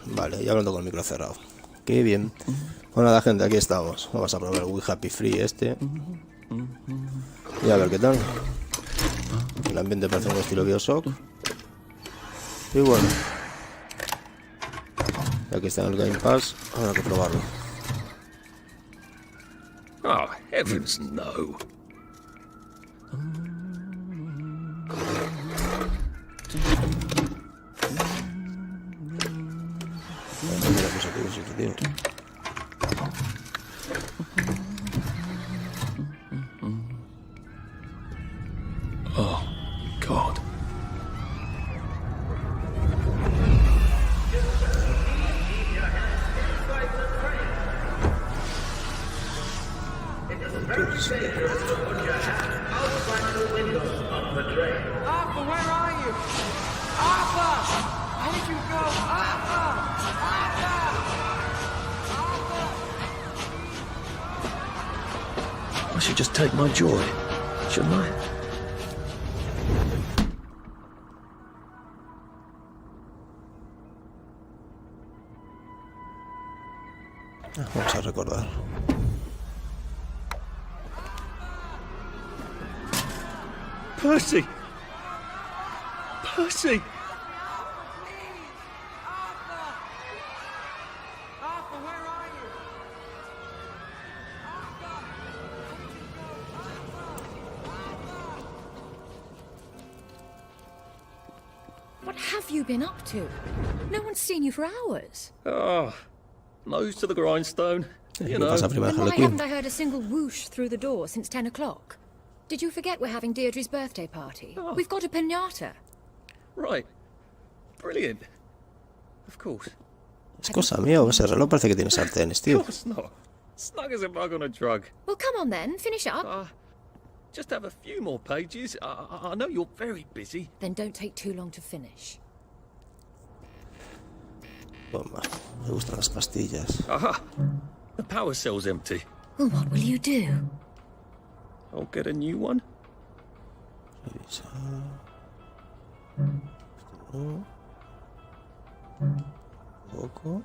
Vale, ya hablando con el micro cerrado. Qué bien. Bueno, nada, gente, aquí estamos. Vamos a probar el We Happy Few este. Y a ver qué tal. El ambiente parece un estilo Bioshock. Y bueno, aquí está en el Game Pass. Habrá que probarlo. Oh, heavens no. Oh, God. Arthur, where are you? Arthur! Where did you go? Arthur! Arthur! I should just take my joy, shouldn't I? Vamos a recordar. Percy! Percy! Arthur, where are you? What have you been up to? No one's seen you for hours. Oh, nose to the grindstone. You know. Pasa primero Then Harley why Quinn. haven't I heard a single whoosh through the door since 10 o'clock? Did you forget we're having Deirdre's birthday party? Oh. We've got a piñata. Right. Brilliant. Of course. Es cosa mía o ese reloj parece que tiene sartenes, tío. Of course not. Snug as a bug on a drug. Well, come on then, finish up. Just have a few more pages. I know you're very busy. Then don't take too long to finish. Bomba. Me gustan las pastillas. Aha! The power cell's empty. Well, what will you do? I'll get a new one. Revisar. Esto no. Poco.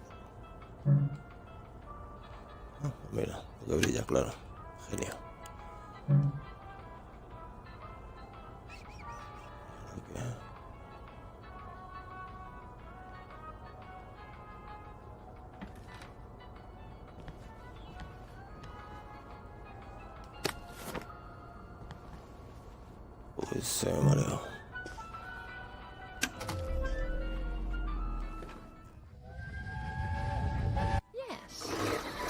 Ah, mira, lo que brilla, claro. Genio. Okay. Uy, se me mareó. Yes.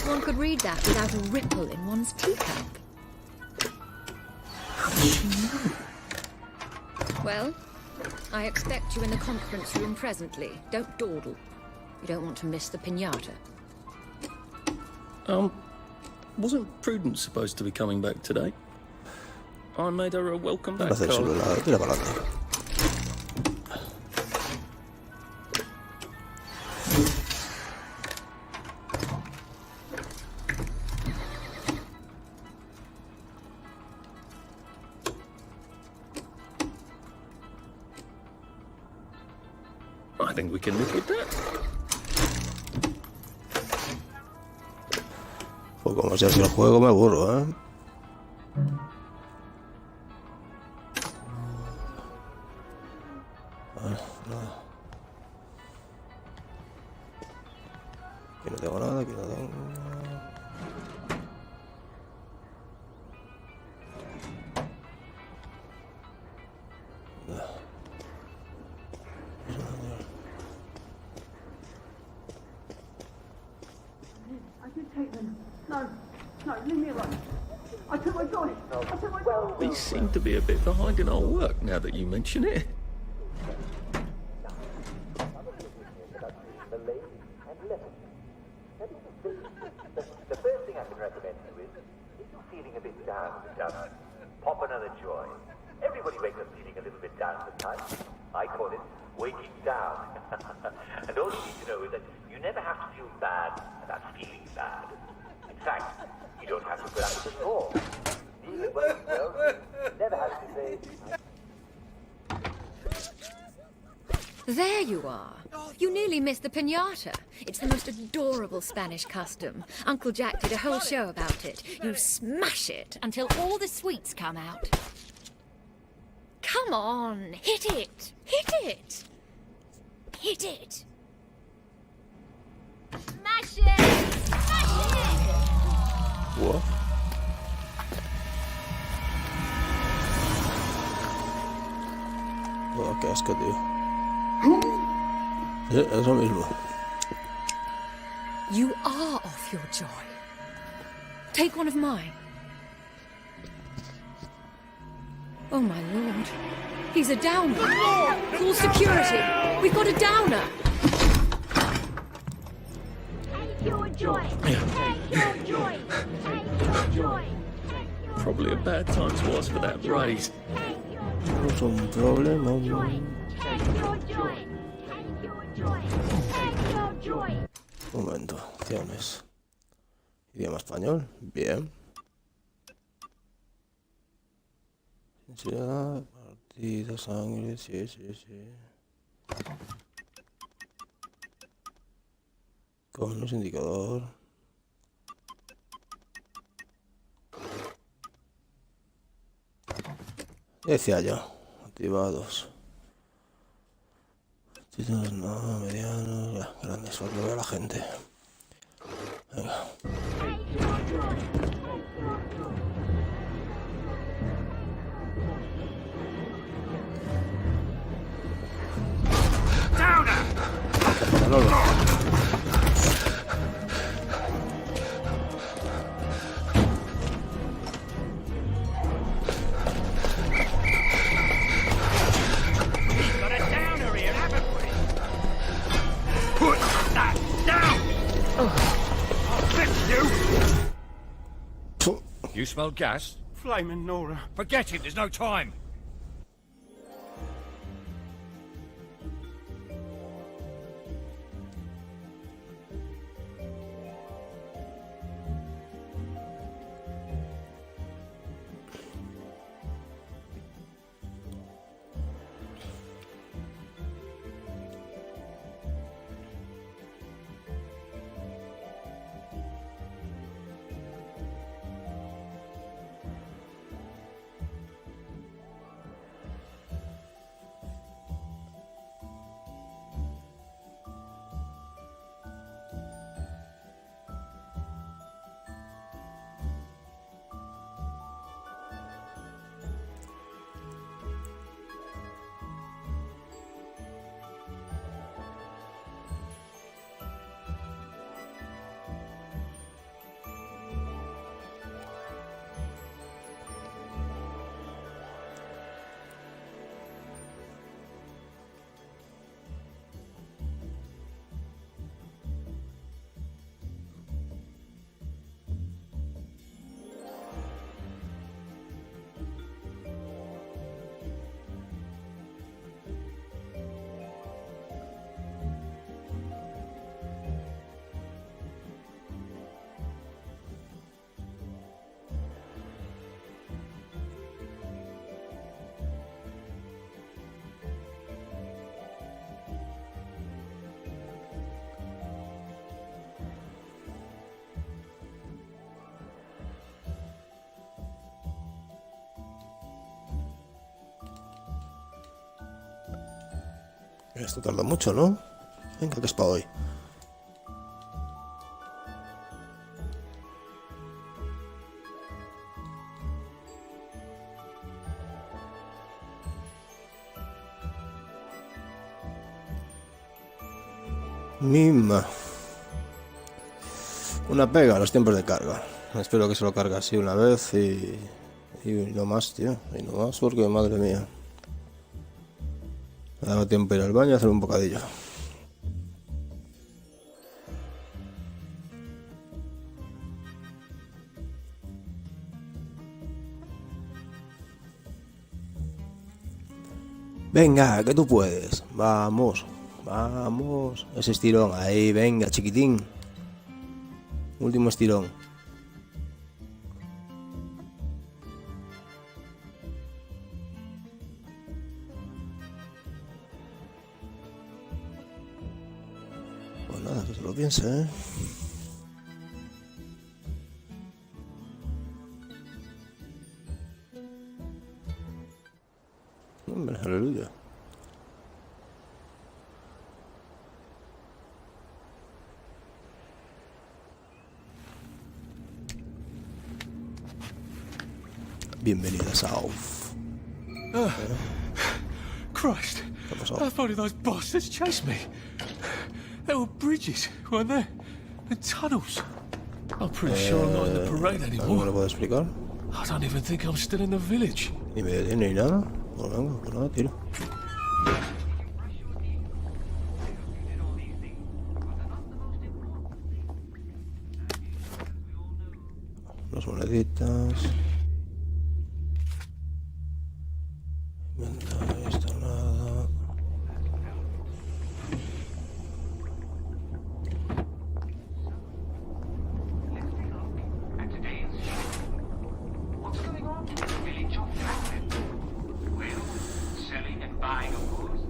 One could read that without a ripple in one's teacup. How does she know? Well, I expect you in the conference room presently. Don't dawdle. You don't want to miss the piñata. Wasn't Prudence supposed to be coming back today? I made her a welcome back Hacer el card. celular, tira para adelante. think we can live with that. Pues como sea así el juego, me aburro, ¿eh? Nada. Aquí no tengo nada, aquí no tengo... I did take them. No, leave me alone. I took my toy. I took my toy. We seem to be a bit behind in our work now that you mention it. The first thing I can recommend to you is, if you're feeling a bit down sometimes, pop another joint. Everybody wakes up feeling a little bit down sometimes. I call it waking down. And all you need to know is that you never have to feel bad about feeling bad. In fact, you don't have to put up with it at all. Even when it's well, you never have to say, There you are. You nearly missed the piñata. It's the most adorable Spanish custom. Uncle Jack did a whole show about it. You smash it until all the sweets come out. Come on, hit it! Hit it! Hit it! Smash it! Smash it! What? Oh, qué asco, tío. Eso mismo. You are off your joy. Take one of mine. Oh, my lord. He's a downer. Call security. We've got a downer. Take your joy. Take your joy. Take your joy. Probably a bad time to ask for that raise. No es un problema. Take your joy. Take your joy. Take your joy. Un momento, opciones. Idioma español, bien. Sensibilidad, partida, sangre, sí. Conos, indicador. Decía yo, activados. Títulos no, medianos, ya, grandes, para que vea la gente. Venga. Manolo. Got a downer here, haven't we? Put that down! I'll fix you! You smell gas? Flaming Nora. Forget it, there's no time. Esto tarda mucho, ¿no? Venga, que es para hoy. Mima. Una pega a los tiempos de carga. Espero que se lo cargue así una vez y no más, tío. Y no más porque, madre mía. Me ha dado tiempo a ir al baño y hacer un bocadillo. Venga, que tú puedes. Vamos, vamos. Ese estirón. Ahí, venga, chiquitín. Último estirón. Pues nada, que se lo piense, ¿eh? Hombre, aleluya. Bienvenida, South. Christ, how far did those bastards chase me? There were bridges, weren't there? And tunnels. I'm pretty sure I'm not in the parade ¿No me anymore. lo puedo explicar? I don't even think I'm still in the village. Ni me detiene ni nada. Pues venga, pues nada, tiro. Las moneditas. Inventario, esto nada. What's going on in the village of Franklin? Well, selling and buying, of course.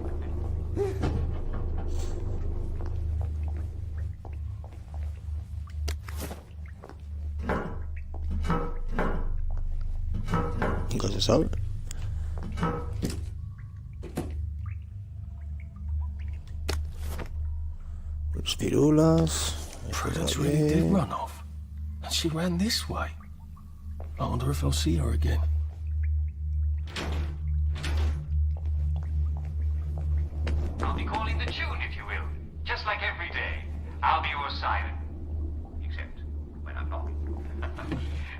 Nunca se sabe. Los pirulas. Prudence really did run off. And she ran this way. I wonder if I'll see her again. I'll be calling the tune, if you will. Just like every day. I'll be your siren. Except when I'm not.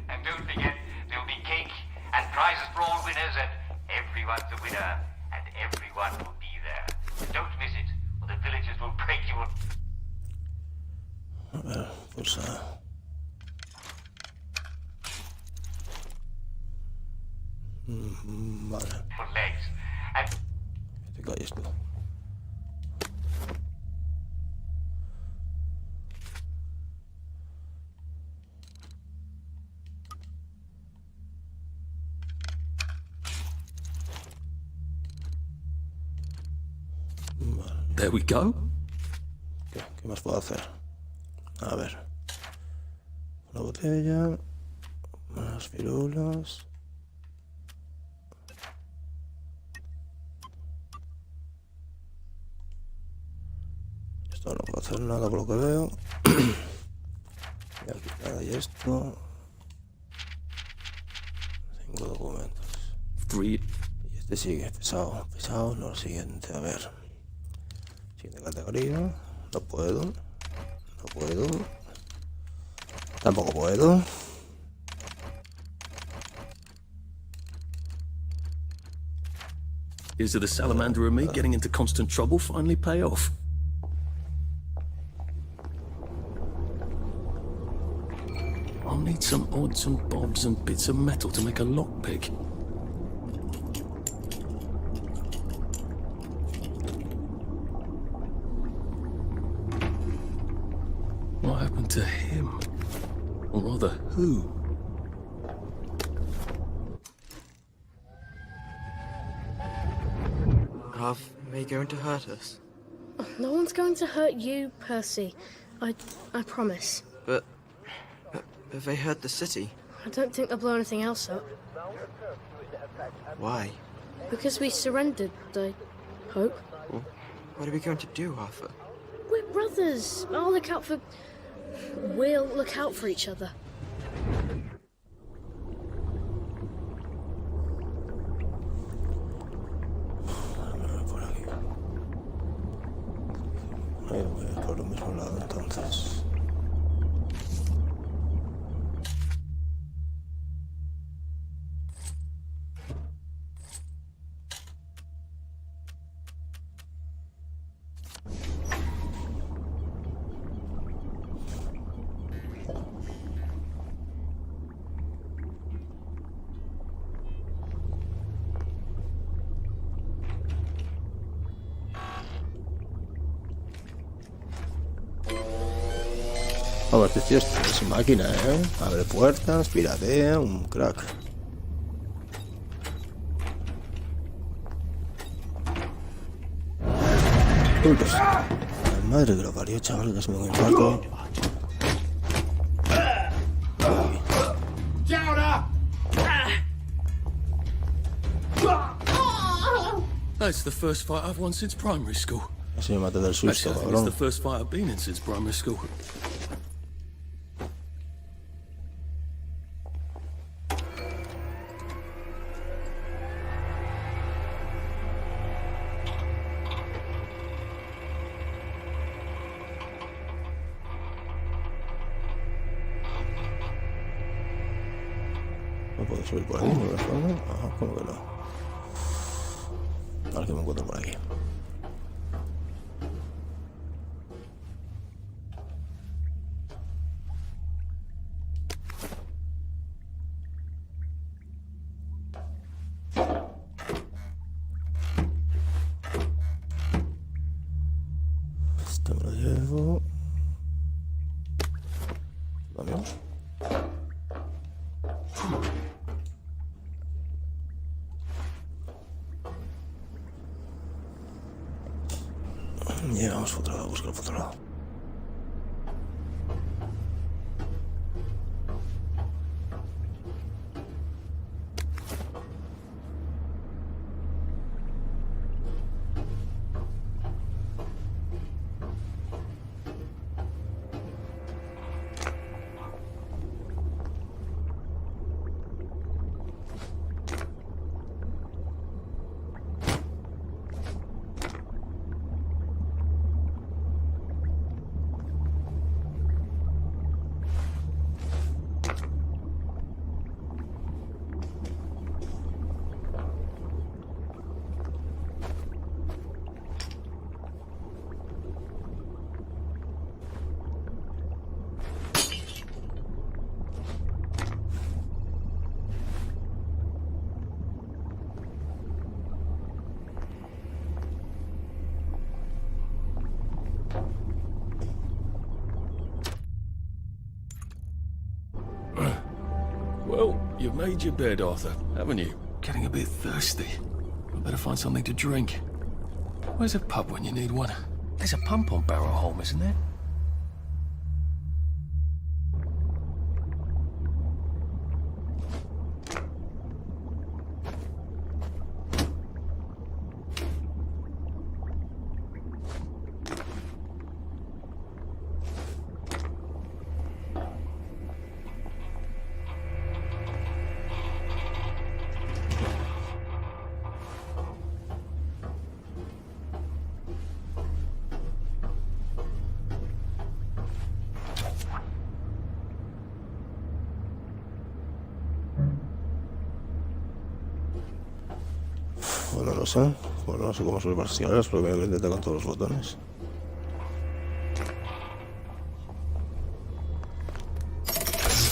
And don't forget, there'll be cake and prizes for all winners, and everyone's a winner, and everyone will be there. Don't miss it, or the villagers will break you. A ver, pulsa. Vale, For legs. And que te calles tú. Vale, There we go. ¿qué más puedo hacer? A ver. Una botella. Unas pirulas. Esto no puedo hacer nada por lo que veo. Y aquí nada, y esto. 5 documentos. 3. Y este sigue, pesado, pesado. No, lo siguiente, a ver. Siguiente categoría. No puedo. No puedo. Tampoco puedo. Is the salamander and me getting into constant trouble finally pay off? I'll need some odds and bobs and bits of metal to make a lockpick. What happened to him? Or rather, who? Are they going to hurt us? No one's going to hurt you, Percy. I promise. But have they hurt the city? I don't think they'll blow anything else up. Why? Because we surrendered, I hope. What are we going to do, Arthur? We're brothers. I'll look out for... We'll look out for each other. Por aquí. Ahí voy por el mismo lado entonces. Vamos, este tío es máquina, ¿eh? Abre puertas, piratea, un crack. Uy, pues, madre que lo parió, chaval, que se me da un infarto. That's the first fight I've won since primary school. Así me maté del susto, Actually, I think cabrón. it's the first fight I've been in since primary school. No puedo subir por aquí, ¿no? Ajá, ¿cómo que no? A ver que me encuentro por aquí. Esto me lo llevo. ¿También? Ya vamos por otro lado, buscar por otro lado. Well, you've made your bed, Arthur, haven't you? Getting a bit thirsty. I better find something to drink. Where's a pub when you need one? There's a pump on Barrow Holme, isn't there? Bueno, no sé. Bueno, no sé cómo subir las escaleras, pero voy a intentar con todos los botones.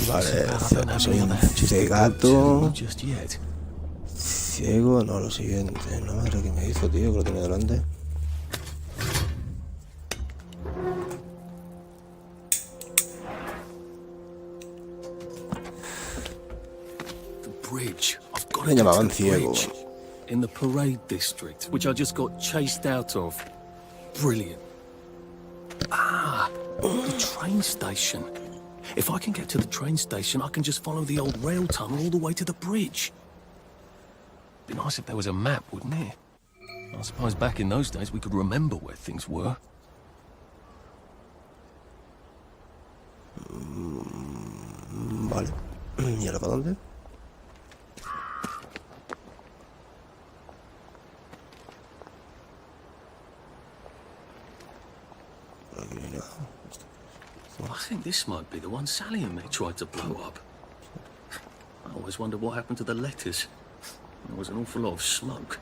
Vale, soy un cegato. Ciego, no, lo siguiente. La madre que me hizo, tío, que lo tenía delante. Me llamaban ciego. In the parade district, which I just got chased out of. Brilliant. Ah, the train station. If I can get to the train station, I can just follow the old rail tunnel all the way to the bridge. Be nice if there was a map, wouldn't it? I suppose back in those days we could remember where things were. Vale. ¿Y ahora para dónde? Aquí no. I think this might be the one Sally and me tried to blow up. I always wondered what happened to the letters. There was an awful lot of smoke.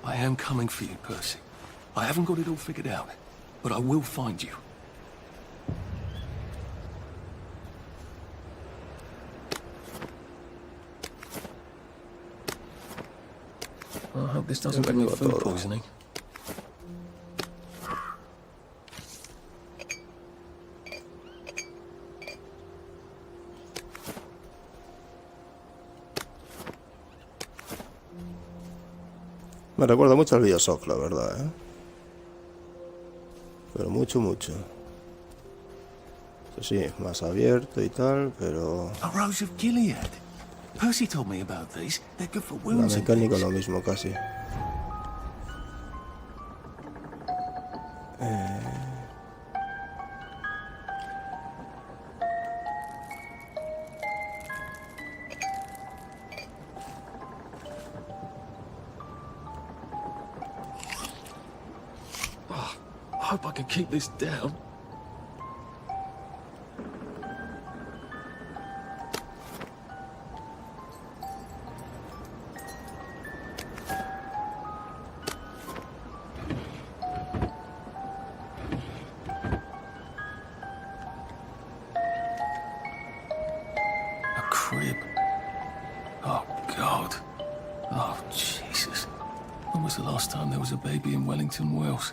I am coming for you, Percy. I haven't got it all figured out, but I will find you. I hope this doesn't bring me food poisoning. Me recuerda mucho al Bioshock, la verdad, ¿eh? Pero mucho, mucho. Eso sí, más abierto y tal, pero... A Rose of Gilead. Percy told me about these. They're good for la wounds and mecánica things. lo mismo casi. I hope I can keep this down. A crib. Oh, God. Oh, Jesus. When was the last time there was a baby in Wellington, Wales?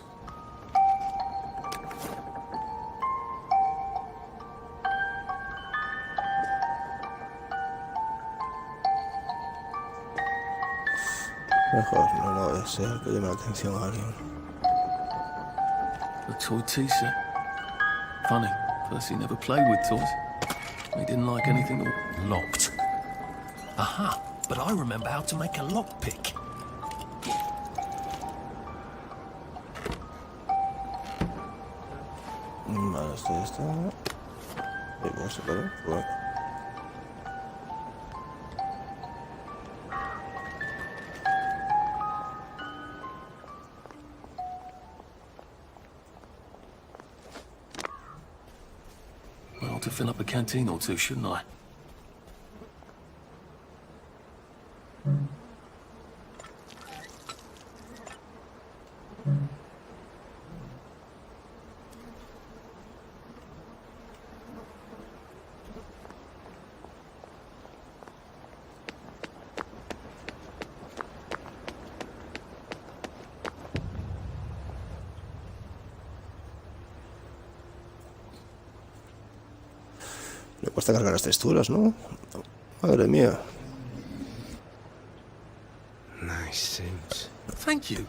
Mejor no lo deseo que llame la atención a alguien. A toy tea set. Funny, Percy never played with toys. He didn't like anything that locked. Aha, but I remember how to make a lockpick. Vale, esto ya está. Y vamos a ver. Bueno. I ought to fill up a canteen or two, shouldn't I? Le cuesta cargar las texturas, ¿no? Madre mía. Nice suit. Thank you.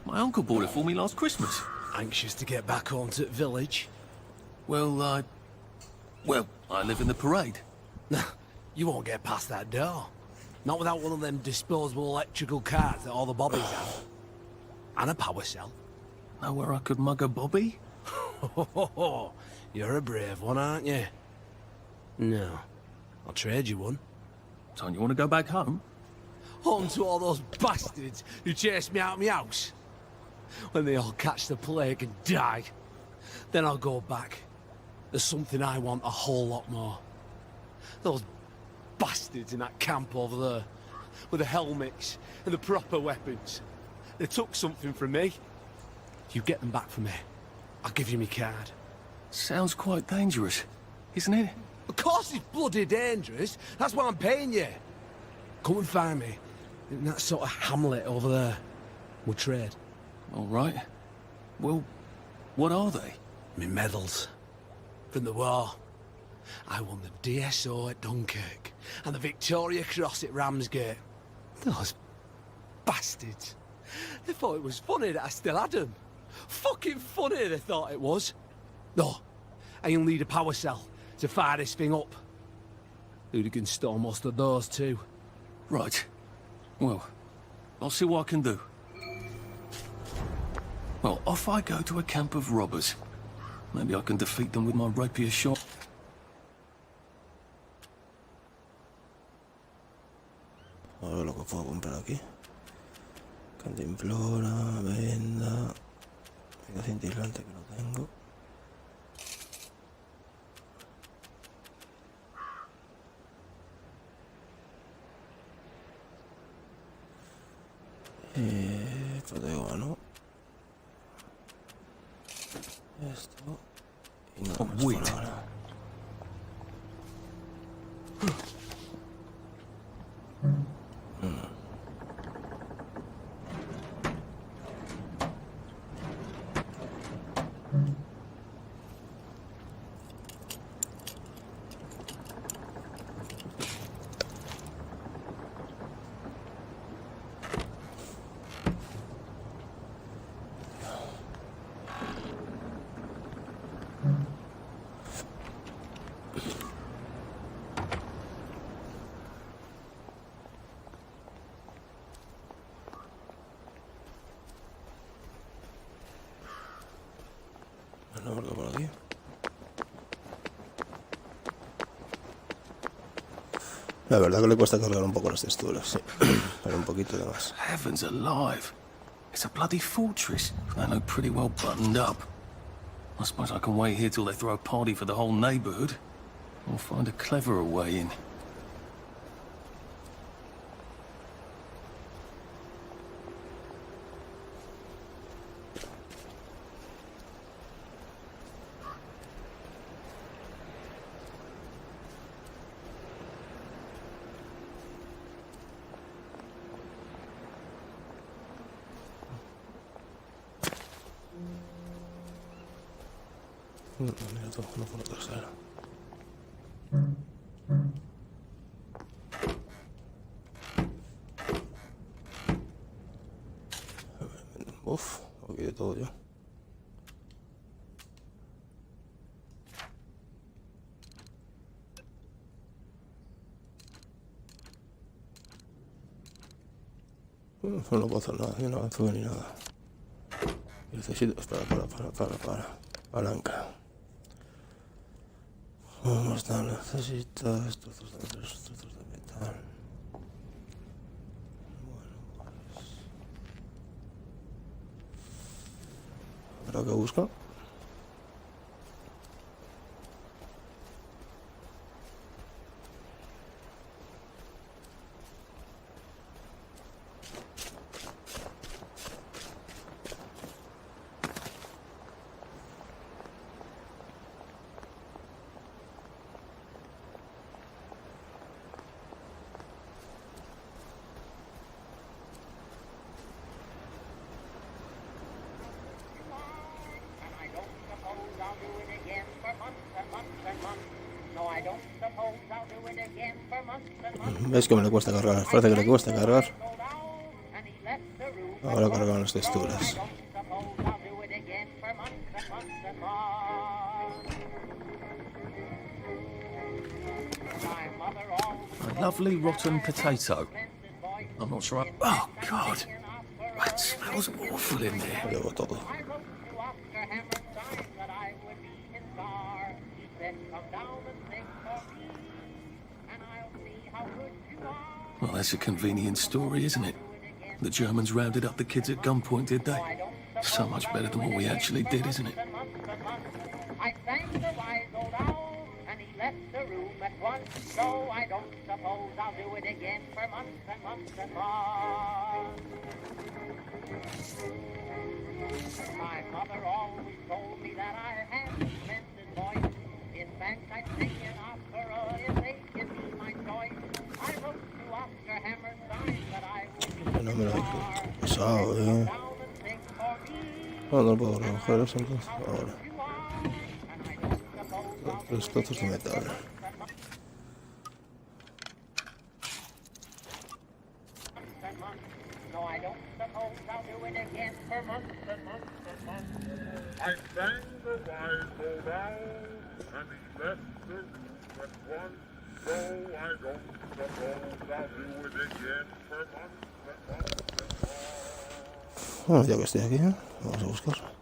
My uncle bought it for me last Christmas. Anxious to get back home to the village? Well, I live in the parade. You won't get past that door. Not without one of them disposable electrical cars that all the bobbies have. And a power cell. Know where I could mug a bobby? You're a brave one, aren't you? No. I'll trade you one. Don't you want to go back home? Home to all those bastards who chased me out of my house. When they all catch the plague and die, then I'll go back. There's something I want a whole lot more. Those bastards in that camp over there, with the helmets and the proper weapons. They took something from me. You get them back from me. I'll give you my card. Sounds quite dangerous, isn't it? Of course it's bloody dangerous. That's why I'm paying you. Come and find me in that sort of hamlet over there. We'll trade. All right. Well, what are they? Me medals. From the war. I won the DSO at Dunkirk and the Victoria Cross at Ramsgate. Those bastards. They thought it was funny that I still had them. Fucking funny they thought it was. No, I'll need a power cell to fire this thing up. Hooligans stole most of those too. Right. Well, I'll see what I can do. Well, off I go to a camp of robbers. Maybe I can defeat them with my rapier shot. A ver lo que puedo comprar aquí. Cantimplora, venda, vida cintilante que no tengo. Protego, ¿no? Esto y nada más por ahora. No, por aquí. La verdad que le cuesta cargar un poco las texturas, sí. Pero un poquito de más. Heavens alive. It's a bloody fortress. They look pretty well buttoned up. I suppose I can wait here till they throw a party for the whole neighborhood. Or find a cleverer way in. Mira todo, no por la trasera. Uf, aquí de todo yo. No puedo hacer nada, yo no avanzo ni nada. Necesito... Para. Palanca. ¿Cómo está? Necesitas trozos de metal. Bueno, pues... ¿Ahora qué busca? ¿Ves que me le cuesta cargar? Parece que le cuesta cargar. Ahora cargan las texturas. A lovely rotten potato. I'm not sure. Oh, God. That smells awful in there. Llevo todo. Well, that's a convenient story, isn't it? The Germans rounded up the kids at gunpoint, did they? So much better than what we actually did, isn't it? I thanked the wise old owl, and he left the room at once. So I don't suppose I'll do it again for months and months and months. My mother always told me that I had a splendid voice. In fact, I'd sing an opera if they give me my choice. I wrote to Oscar Hammerstein that I would No me lo he pesado, No, no puedo recoger eso entonces. Ahora. Los trozos de metal. I sang the wise old owl, and he left the room at once. Bueno, ya que estoy aquí, vamos a buscar.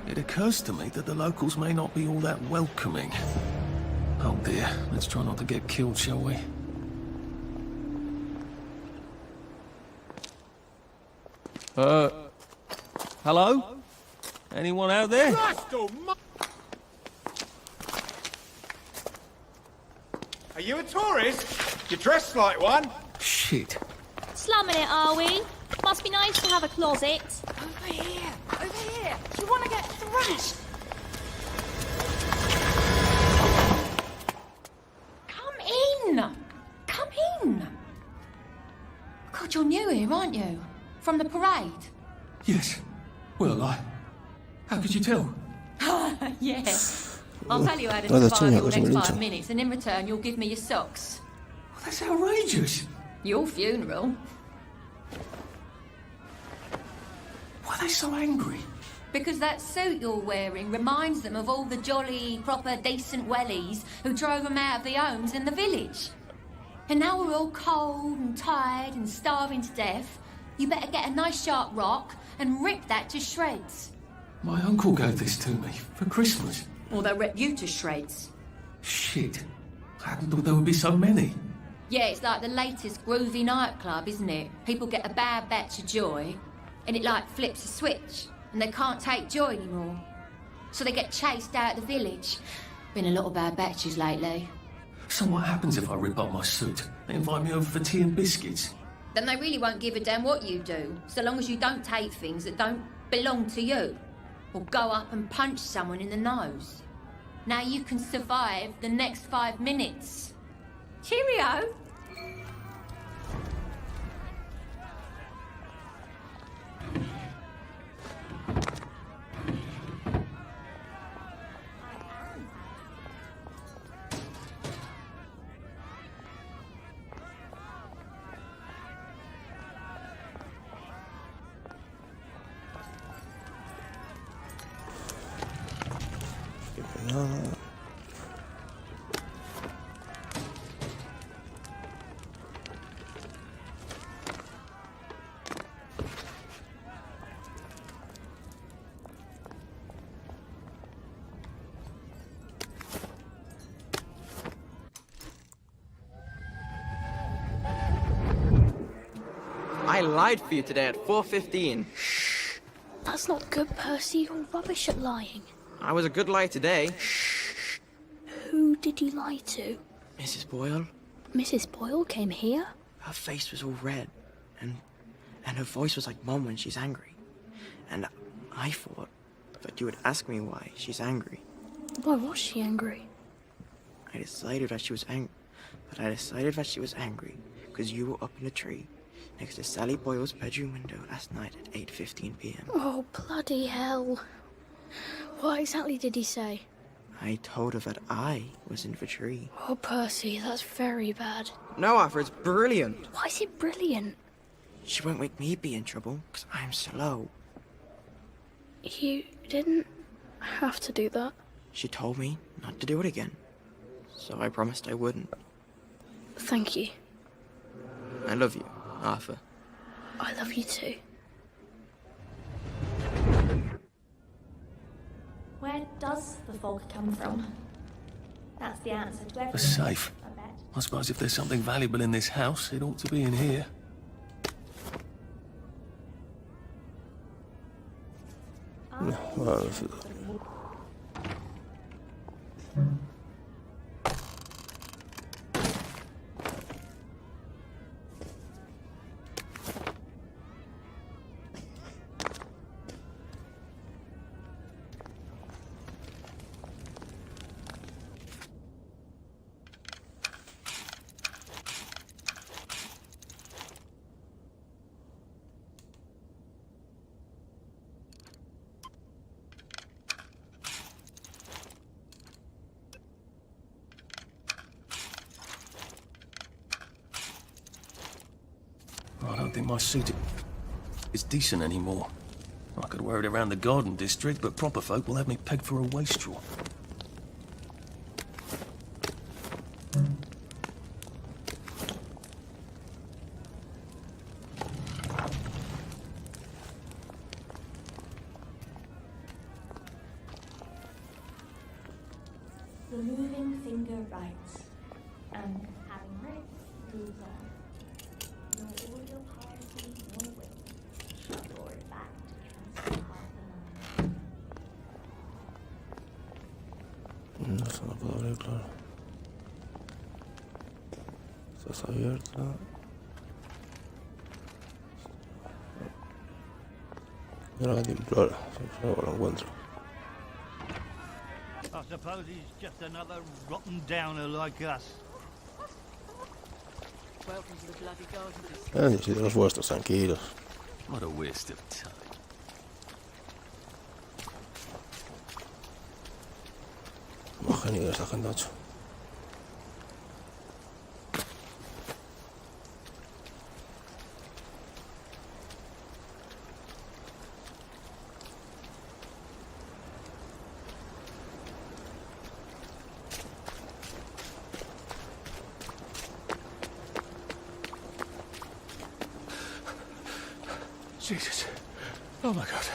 It occurs to me that the locals may not be all that welcoming. Oh dear, let's try not to get killed, shall we? Hello? Anyone out there? Are you a tourist? You dress like one. Shit. Slumming it, are we? Must be nice to have a closet. Over here! Over here! Do you want to get thrashed? Come in! Come in! God, you're new here, aren't you? From the parade? Yes. Well, how could you tell? Yes. I'll tell you how to Nada, survive chiña, your cosa next me 5 dicho. minutes, and in return you'll give me your socks. That's outrageous. Your funeral. Why are they so angry? Because that suit you're wearing reminds them of all the jolly, proper, decent wellies who drove them out of their homes in the village. And now we're all cold and tired and starving to death. You better get a nice sharp rock and rip that to shreds. My uncle gave this to me for Christmas. Or they'll rip you to shreds. Shit. I hadn't thought there would be so many. Yeah, it's like the latest groovy nightclub, isn't it? People get a bad batch of joy, and it like flips a switch, and they can't take joy anymore. So they get chased out of the village. Been a lot of bad batches lately. So what happens if I rip up my suit? They invite me over for tea and biscuits. Then they really won't give a damn what you do, so long as you don't take things that don't belong to you. Or go up and punch someone in the nose. Now you can survive the next 5 minutes. Cheerio! I lied for you today at 4:15. That's not good, Percy. You're rubbish at lying. I was a good liar today. Who did you lie to? Mrs. Boyle, Mrs. Boyle came here? her face was all red, and her voice was like Mum when she's angry. And I thought that you would ask me why she's angry. Why was she angry? I decided that she was angry because you were up in a tree next to Sally Boyle's bedroom window last night at 8:15 p.m. Oh, bloody hell. What exactly did he say? I told her that I was in the tree. Oh, Percy, that's very bad. No, Arthur, it's brilliant. Why is it brilliant? She won't make me be in trouble because I'm slow. You didn't have to do that. She told me not to do it again, so I promised I wouldn't. Thank you. I love you, Arthur. I love you too. Where does the fog come from? That's the answer to everything. A safe. I bet. I suppose if there's something valuable in this house, it ought to be in here. Well, think my suit is decent anymore. I could wear it around the garden district, but proper folk will have me pegged for a wastrel. The moving finger writes, and having read, moves on. No audio piety, no will, shall draw it back to transfer the No, eso no puedo abrir, claro. Estás abierta. Mira que te implora, si no lo encuentro. I suppose he's just another rotten downer like us. Welcome to the bloody garden. Si de los vuestros, tranquilos. What a waste of time. Más genio esta gente, macho. Jesus. Oh my God.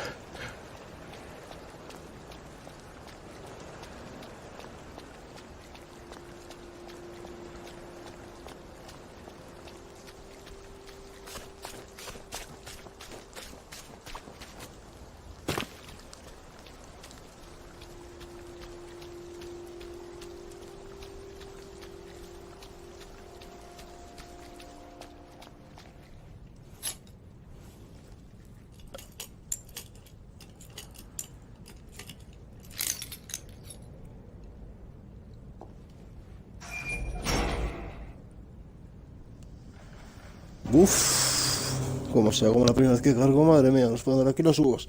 Uff, como sea, como la primera vez que cargo, madre mía, nos pueden dar aquí los hugos.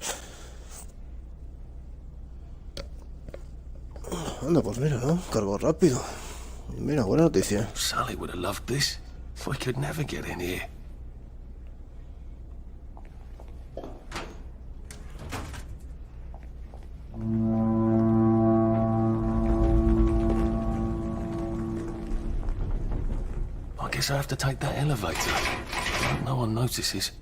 Anda, pues mira, ¿no? Cargo rápido. Mira, buena noticia. Sally would have loved this. We could never get in here. I guess I have to take that elevator. Hope no one notices.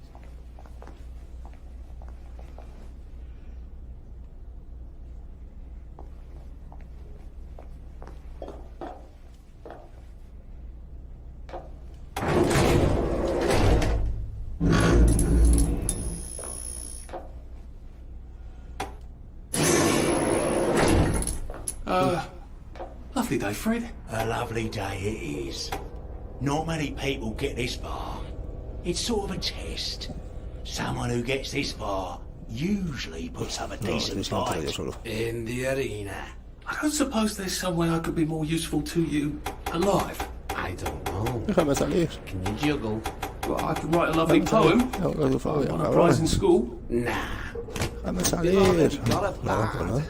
Lovely day, Fred. A lovely day it is. Not many people get this far. It's sort of a test. Someone who gets this far usually puts up a decent fight in the arena. I don't suppose there's some way I could be more useful to you alive. I don't know. Déjame salir. Can you juggle? Well, I could write a lovely poem. Won a prize in school. Nah. Déjame salir. Got a No, plan. no.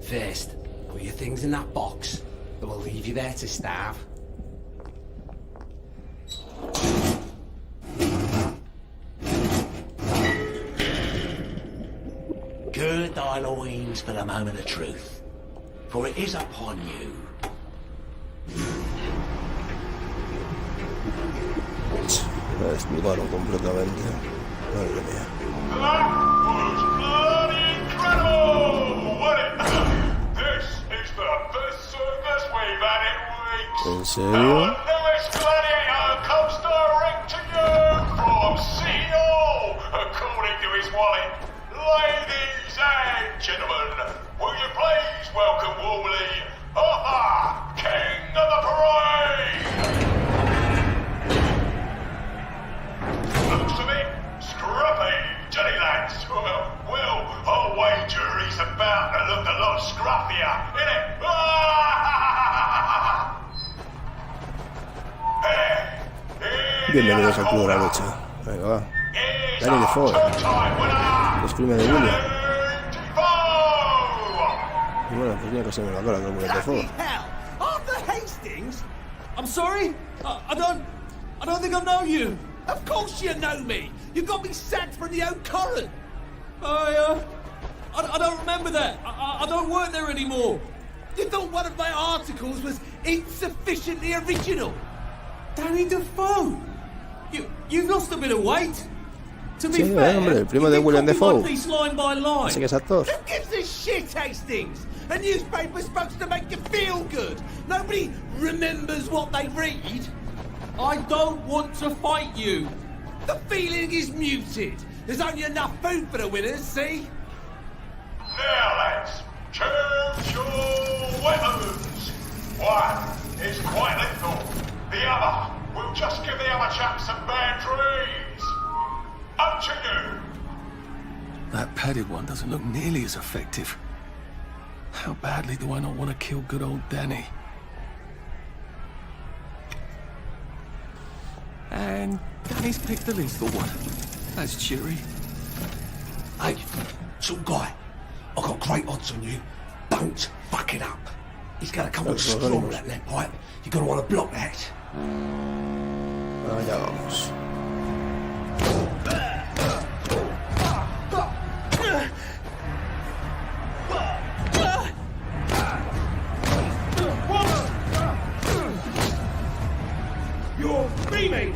First, put your things in that box. It will leave you there to starve. Gird thy loins for the moment of truth, for it is upon you. Me desnudaron completamente. Madre mía. That was bloody incredible, wasn't it? This is the best circus we've had in weeks. ¿En serio? Our newest gladiator comes direct to you from CEO, according to his wallet. Ladies and gentlemen, will you please welcome warmly Arthur, King of the Parade! Looks a bit scruffy, Johnny lads. Well, I'll wager he's about to look a lot scruffier, innit? Bienvenidos al Club de la Lucha. Venga, va. Dale de fuego. Exprime de William. Y bueno, pues ya que se me la cara con el de fuego. Arthur Hastings? I'm sorry? I don't think I know you. Of course you know me. You got me sacked from the old Corin. I don't remember that. I don't work there anymore. You thought one of my articles was insufficiently original? Danny Defoe. You've lost a bit of weight. To be fair, hombre, el primo de William Defoe. Line by line. Ese que es actor. Who gives a shit, Hastings? A newspaper's supposed to make you feel good. Nobody remembers what they read. I don't want to fight you. The feeling is muted. There's only enough food for the winners, see? Now, lads, choose your weapons. One is quite lethal. The other will just give the other chap some bad dreams. Up to you. That padded one doesn't look nearly as effective. How badly do I not want to kill good old Danny? And Danny's picked the lethal one. That's cheery. Hey, some guy, I've got great odds on you. Don't fuck it up. He's gonna come with strong with that lead pipe. You're gonna want to block that. Allá vamos. You're beaming!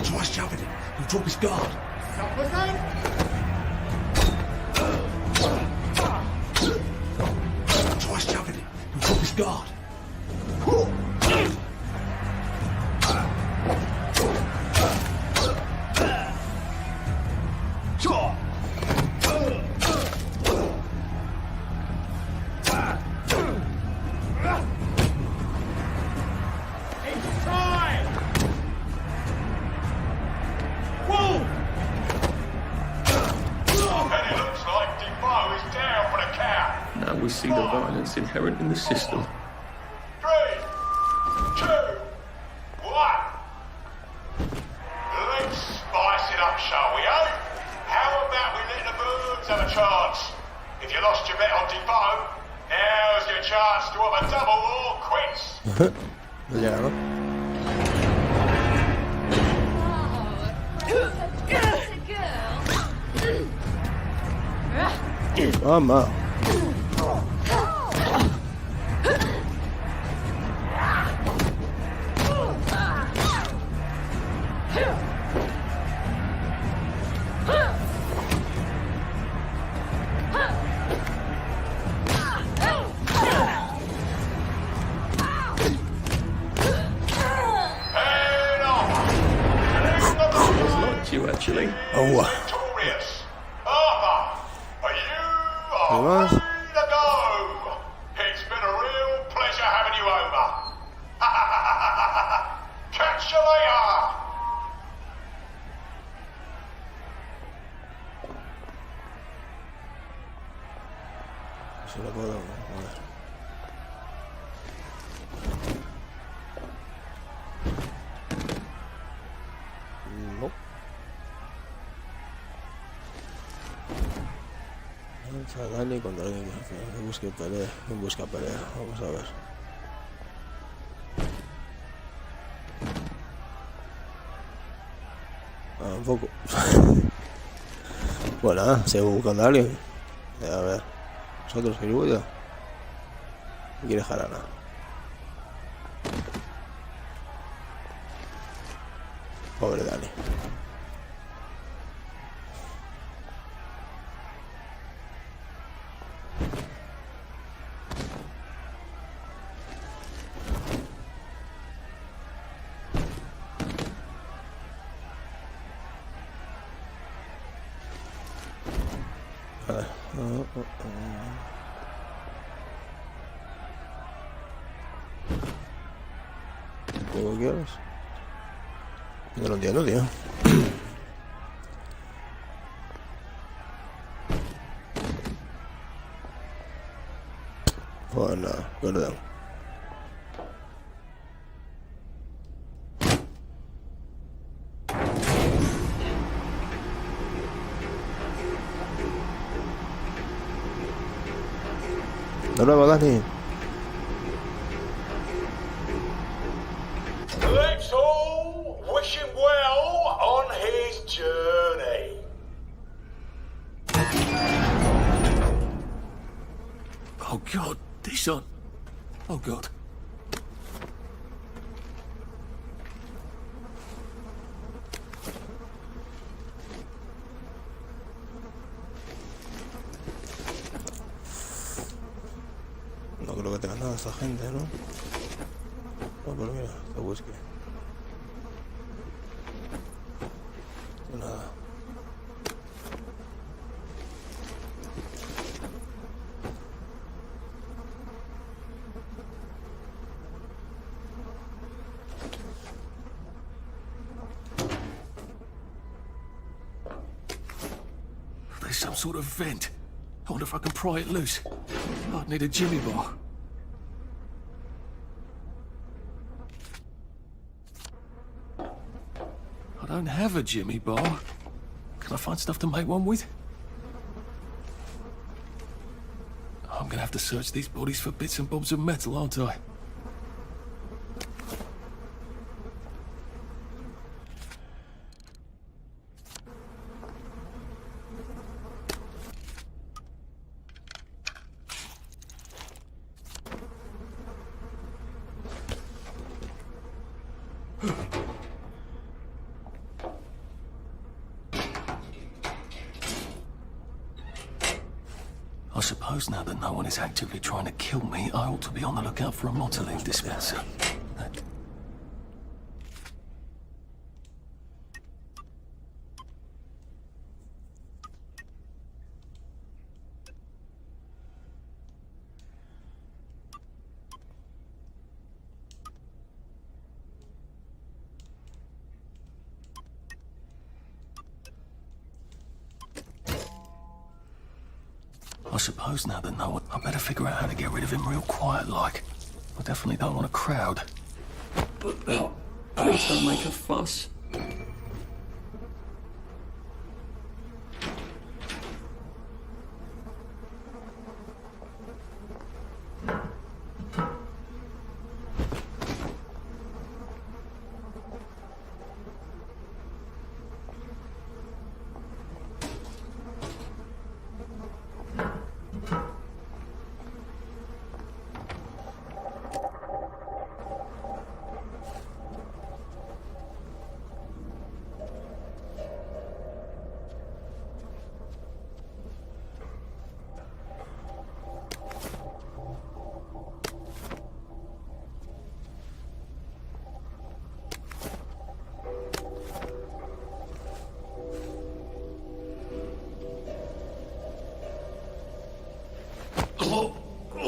Try shoving it. He'll drop his guard. Try shoving it. He'll drop his guard. We see the violence inherent in the system. 3, 2, 1. Let's spice it up, shall we, eh? How about we let the birds have a chance? If you lost your bet on Defoe, now's your chance to have a double or quits. Ya, ¿no? Mamá. You actually. Oh. Victorious. Arthur, are you What? ready to go? It's been a real pleasure having you over. Catch you later. Se lo puedo. A ver. No. Lanza Dani contra alguien que busque pelea. ¿Quién busca pelea? Vamos a ver. Un poco. Bueno, nada, sigo buscando a alguien. A ver. ¿Vosotros queréis bulla? ¿Quiere jarana? Pobre Dani. ¿Cómo quieres? No lo entiendo, tío. Pues nada, perdón. Nos vemos, Dani. Let's all wish him well on his journey. Oh God, this on. Oh God. No creo que tenga nada esta gente, ¿no? No, pero mira, este whisky. Nada. There's some sort of vent. I wonder if I can pry it loose. I'd need a Jimmy bar. I don't have a Jimmy bar. Can I find stuff to make one with? I'm gonna have to search these bodies for bits and bobs of metal, aren't I? I suppose now that no one is actively trying to kill me, I ought to be on the lookout for a Montalive dispenser. I suppose now that no one... I better figure out how to get rid of him real quiet-like. I definitely don't want a crowd. Please don't make a fuss.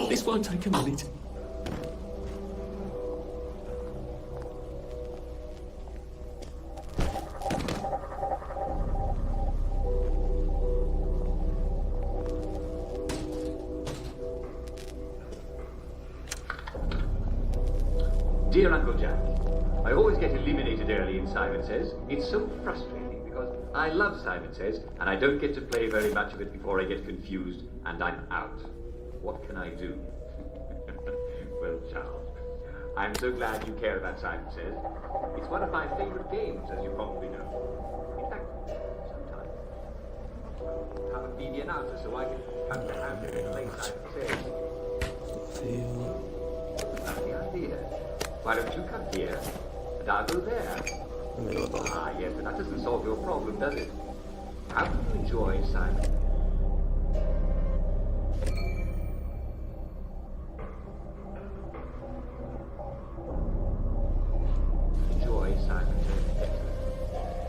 This won't take a minute. Dear Uncle Jack, I always get eliminated early in Simon Says. It's so frustrating because I love Simon Says and I don't get to play very much of it before I get confused and I'm out. What can I do? Well, Charles, I'm so glad you care about Simon Says. It's one of my favorite games, as you probably know. In fact, sometimes have a be the announcer so I can come to have and play Simon Says. That's the idea. Why don't you come here and I'll go there? Ah, yes, but that doesn't solve your problem, does it? How can you enjoy Simon? Enjoy Simon.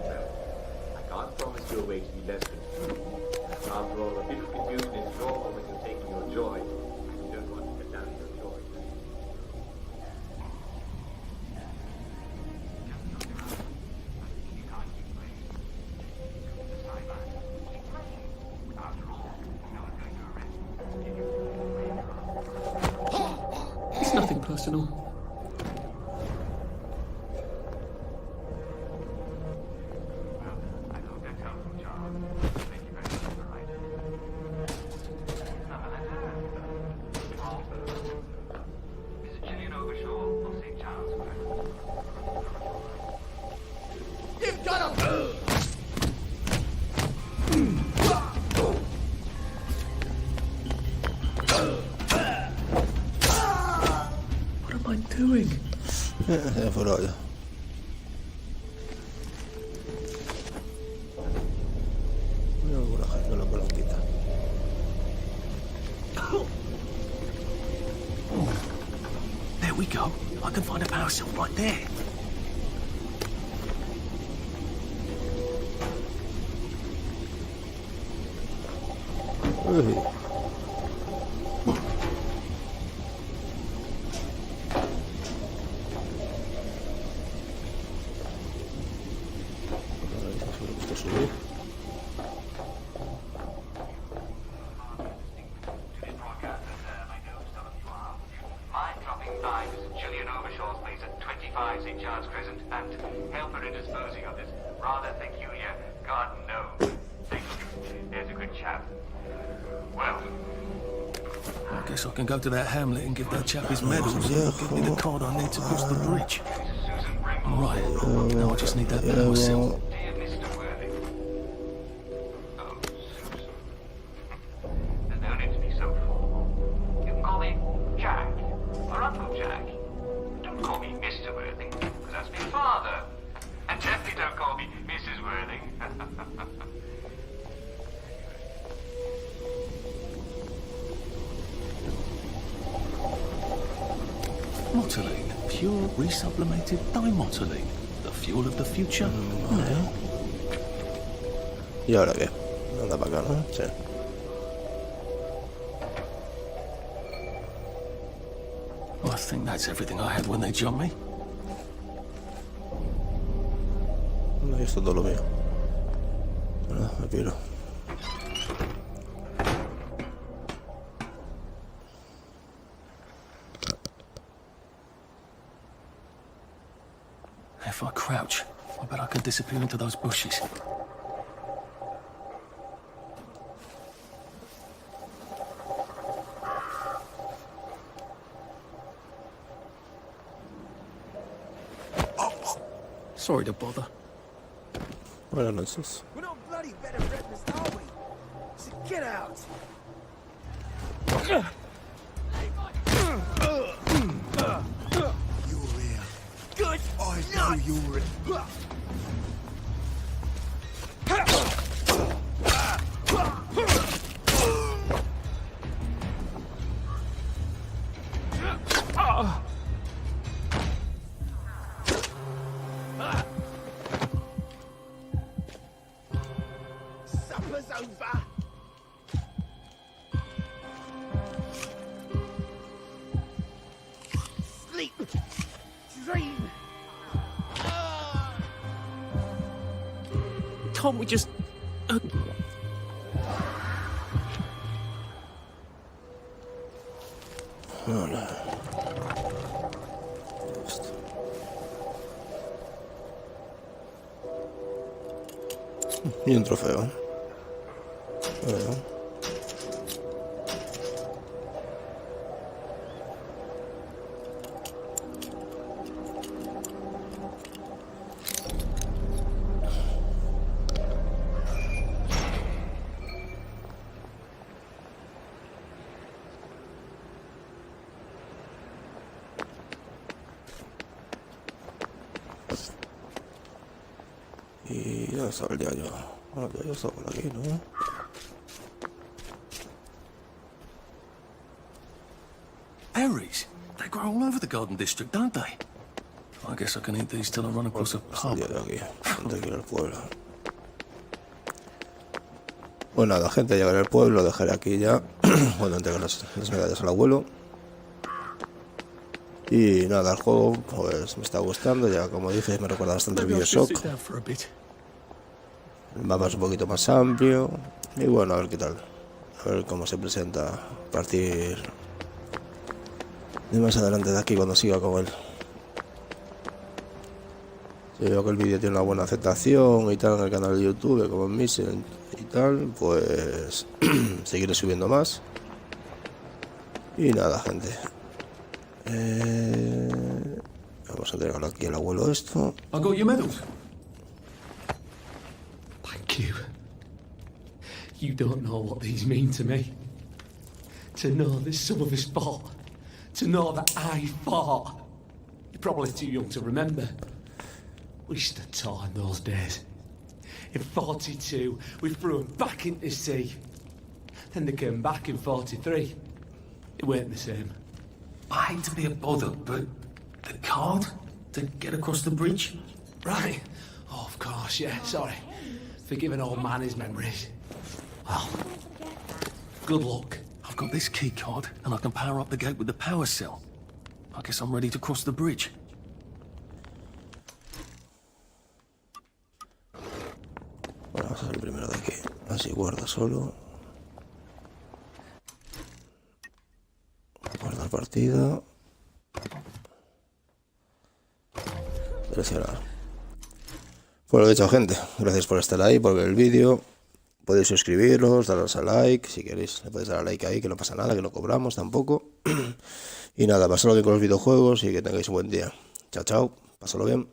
Well, I can't promise you a way to be less confused. After all, a bit of confusion is normal when you're taking your joy. You don't want to get down your joy. It's nothing personal. What am I doing? Se fue la olla. Mira alguna gente, una palanquita. There we go. I can find a power cell right there. Uy. I guess I can go to that hamlet and give that chap his medals and give me the card I need to cross the bridge. Right, now I just need that power cell. There's no need to be so formal. You can call me Jack, or Uncle Jack. Don't call me Mr. Worthing, because that's my father. And definitely don't call me Mrs. Worthing. Motoline, pure resublimated dimotoline. The fuel of the future. ¿Y ahora qué? Anda para acá, ¿no? Sí. I think that's everything I had when they jumped me. Ahí está todo lo mío. Bueno, me piro. If I crouch, I bet I can disappear into those bushes. Sorry to bother. Buenas noches. We're no bloody better breakfast, are we? So get out. You're here. Good. I know you're in. Supper's over. Sleep. Dream. Can't we just... Hola. Y un trofeo. Bueno. Y ya estaba el diario. Bueno, el diario está por aquí, ¿no? Berries? They grow all over the Garden District, don't they? I guess I can eat these till I run across a pub. De aquí, antes de ir al pueblo. Bueno, nada, gente, llegaré al pueblo, dejaré aquí ya. Bueno, entrego las medallas al abuelo. Y nada, el juego pues me está gustando, ya como dije me recuerda bastante el Bioshock. El mapa es un poquito más amplio. Y bueno, a ver qué tal. A ver cómo se presenta a partir de más adelante de aquí cuando siga con él. Si veo que el vídeo tiene una buena aceptación y tal en el canal de YouTube, como en Missing y tal, pues seguiré subiendo más. Y nada, gente. Vamos a entregarlo aquí al abuelo esto. I got your medals. You don't know what these mean to me. To know that some of us fought. To know that I fought. You're probably too young to remember. We stood tall in those days. In 42, we threw them back into the sea. Then they came back in 43. It weren't the same. I hate to be a bother, but the card to get across the bridge? Right. Oh, of course, yeah, sorry. Forgive an old man his memories. Well, good luck. I've got this key card, and I can power up the gate with the power cell. I guess I'm ready to cross the bridge. Bueno, vamos a hacer primero de aquí. Así guarda solo. Guardar partida. Seleccionar. Pues lo dicho, gente. Gracias por estar ahí, por ver el vídeo. Podéis suscribiros, daros a like. Si queréis, le podéis dar a like ahí, que no pasa nada, que no cobramos tampoco. Y nada, pasadlo bien con los videojuegos y que tengáis un buen día. Chao, chao. Pasadlo bien.